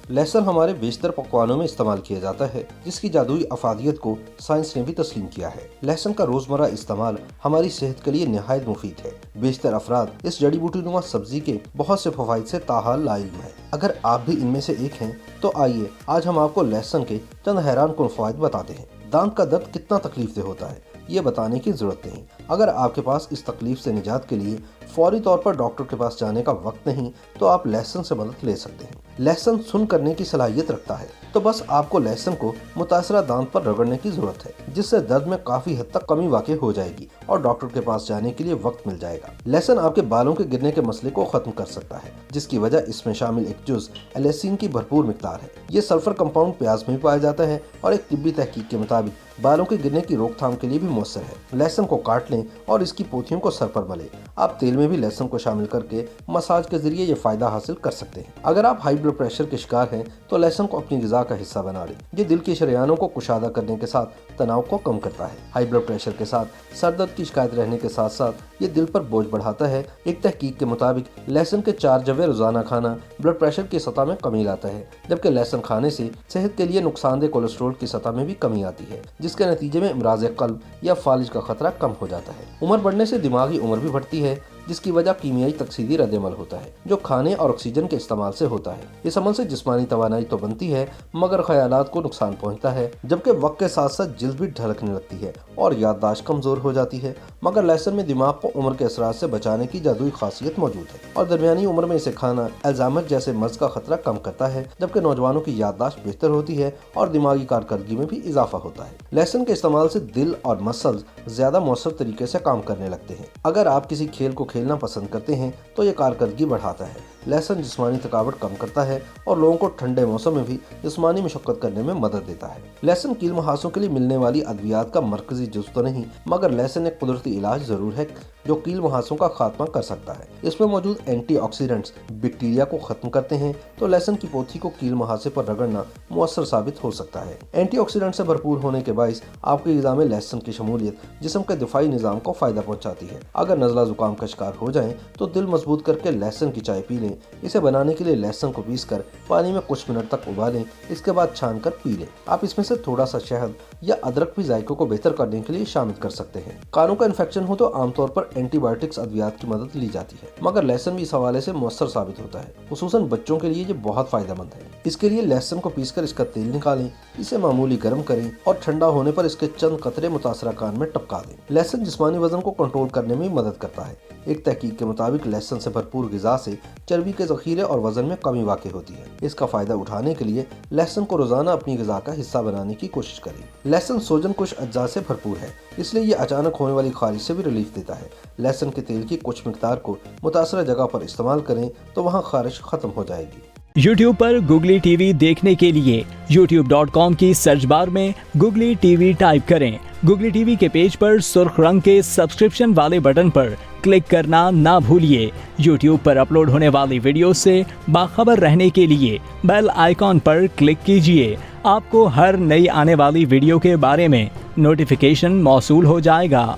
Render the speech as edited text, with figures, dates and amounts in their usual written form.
लहसुन हमारे बेशतर पकवानों में इस्तेमाल किया जाता है, जिसकी जादुई अफादियत को साइंस ने भी तस्लीम किया है। लहसुन का रोजमर्रा इस्तेमाल हमारी सेहत के लिए निहायत मुफीद है। बेशतर अफराद इस जड़ी बूटी नुमा सब्जी के बहुत से फवाइद से ताहाल लाइल्म है। अगर आप भी इनमें से एक हैं तो आइए आज हम आपको लहसुन के चंद हैरान कुन फवाइद बताते हैं। दांत का दर्द कितना तकलीफ होता है ये बताने की जरूरत नहीं। अगर आपके पास इस तकलीफ से निजात के लिए फौरी तौर पर डॉक्टर के पास जाने का वक्त नहीं तो आप लहसुन से मदद ले सकते हैं। लहसुन सुन करने की सलाहियत रखता है, तो बस आपको लहसुन को मुतासरा दांत पर रगड़ने की जरूरत है, जिससे दर्द में काफी हद तक कमी वाक़ई हो जाएगी और डॉक्टर के पास जाने के लिए वक्त मिल जाएगा। लहसुन आपके बालों के गिरने के मसले को खत्म कर सकता है, जिसकी वजह इसमें शामिल एक जुज़ एलेसिन की भरपूर मिकदार है। ये सल्फर कंपाउंड प्याज में भी पाया जाता है और एक तिब्बी तहकीक के मुताबिक बालों के गिरने की रोकथाम के लिए भी मौसर है। लहसुन को काट लें और इसकी पोथियों को सर पर मलें। आप तेल में भी लहसुन को शामिल करके मसाज के जरिए ये फायदा हासिल कर सकते हैं। अगर आप हाई ब्लड प्रेशर के शिकार हैं तो लहसुन को अपनी ग़िज़ा का हिस्सा बना लें। ये दिल की शरियानों को कुशादा करने के साथ तनाव को कम करता है। हाई ब्लड प्रेशर के साथ सर दर्द की शिकायत रहने के साथ साथ ये दिल पर बोझ बढ़ाता है। एक तहकीक के मुताबिक लहसुन के 4 जवे रोजाना खाना ब्लड प्रेशर की सतह में कमी लाता है, जबकि लहसुन खाने से सेहत के लिए नुकसानदेह कोलेस्ट्रॉल की सतह में भी कमी आती है, जिसके नतीजे में इमराज़ क़ल्ब या फालिज का खतरा कम हो जाता है। उम्र बढ़ने से दिमागी उम्र भी बढ़ती है, जिसकी वजह कीमियाई तकसीदी रद्द-ए-अमल होता है जो खाने और ऑक्सीजन के इस्तेमाल से होता है। इस अमल से जिस्मानी तवानाई तो बनती है मगर ख्यालात को नुकसान पहुंचता है, जबकि वक्त के साथ साथ जिल्द भी ढलकने लगती है और याददाश्त कमजोर हो जाती है। मगर लहसुन में दिमाग को उम्र के असरात से बचाने की जादुई खासियत मौजूद है और दरमियानी उम्र में इसे खाना अल्जाइमर जैसे मर्ज का खतरा कम करता है, जबकि नौजवानों की याददाश्त बेहतर होती है और दिमागी कारकर्दगी में भी इजाफा होता है। लहसुन के इस्तेमाल से दिल और मसल्स ज्यादा मौसर तरीके से काम करने लगते हैं। अगर आप किसी खेल को खेलना पसंद करते हैं तो ये कारकर्दगी बढ़ाता है। लहसुन जिस्मानी थकावट कम करता है और लोगों को ठंडे मौसम में भी जिस्मानी मशक्कत करने में मदद देता है। लहसुन कील मुहासों के लिए मिलने वाली अद्वियात का मरकजी जुज़ तो नहीं, मगर लहसुन एक कुदरती इलाज जरूर है जो कील मुहासों का खात्मा कर सकता है। इसमें मौजूद एंटीऑक्सीडेंट्स बैक्टीरिया को खत्म करते हैं, तो लहसुन की पोथी को कील मुहासे पर रगड़ना मुअस्सर साबित हो सकता है। एंटीऑक्सीडेंट से भरपूर होने के बाइस आपकी ग़िज़ा में लहसुन की शमूलियत जिस्म के दिफाई निज़ाम को फायदा पहुँचाती है। अगर नज़ला जुकाम का शिकार हो जाएं तो दिल मजबूत करके लहसुन की चाय पी लें। इसे बनाने के लिए लहसुन को पीसकर पानी में कुछ मिनट तक उबालें, इसके बाद छान कर पी लें। आप इसमें से थोड़ा सा शहद या अदरक भी जायके को बेहतर करने के लिए शामिल कर सकते हैं। कानों का इन्फेक्शन हो तो आमतौर पर एंटीबायोटिक्स अद्वियात की मदद ली जाती है, मगर लहसुन भी इस हवाले से मुअस्सर साबित होता है। खुसूसन बच्चों के लिए ये बहुत फायदेमंद है। इसके लिए लहसुन को पीसकर इसका तेल निकालें, इसे मामूली गर्म करें और ठंडा होने पर इसके चंद कतरे मुतासरा कान में टपका दें। लहसुन जिस्मानी वजन को कंट्रोल करने में मदद करता है। एक तहकीक के मुताबिक लहसुन से भरपूर ग़िज़ा से चर्बी के ज़ख़ीरे और वजन में कमी वाक़ई होती है। इसका फायदा उठाने के लिए लहसुन को रोजाना अपनी ग़िज़ा का हिस्सा बनाने की कोशिश करें। लहसुन सोजन कुछ अज्जा से भरपूर है, इसलिए ये अचानक होने वाली खारिश से भी रिलीफ देता है। लहसुन के तेल की कुछ मिकदार को मुतासरा जगह पर इस्तेमाल करें तो वहाँ खारिश खत्म हो जाएगी। YouTube पर गुगली टीवी देखने के लिए youtube.com की सर्च बार में गुगली टीवी टाइप करें। गुगली टीवी के पेज पर सुर्ख रंग के सब्सक्रिप्शन वाले बटन पर क्लिक करना ना भूलिए। YouTube पर अपलोड होने वाली वीडियो से बाखबर रहने के लिए बेल आइकॉन पर क्लिक कीजिए। आपको हर नई आने वाली वीडियो के बारे में नोटिफिकेशन मौसूल हो जाएगा।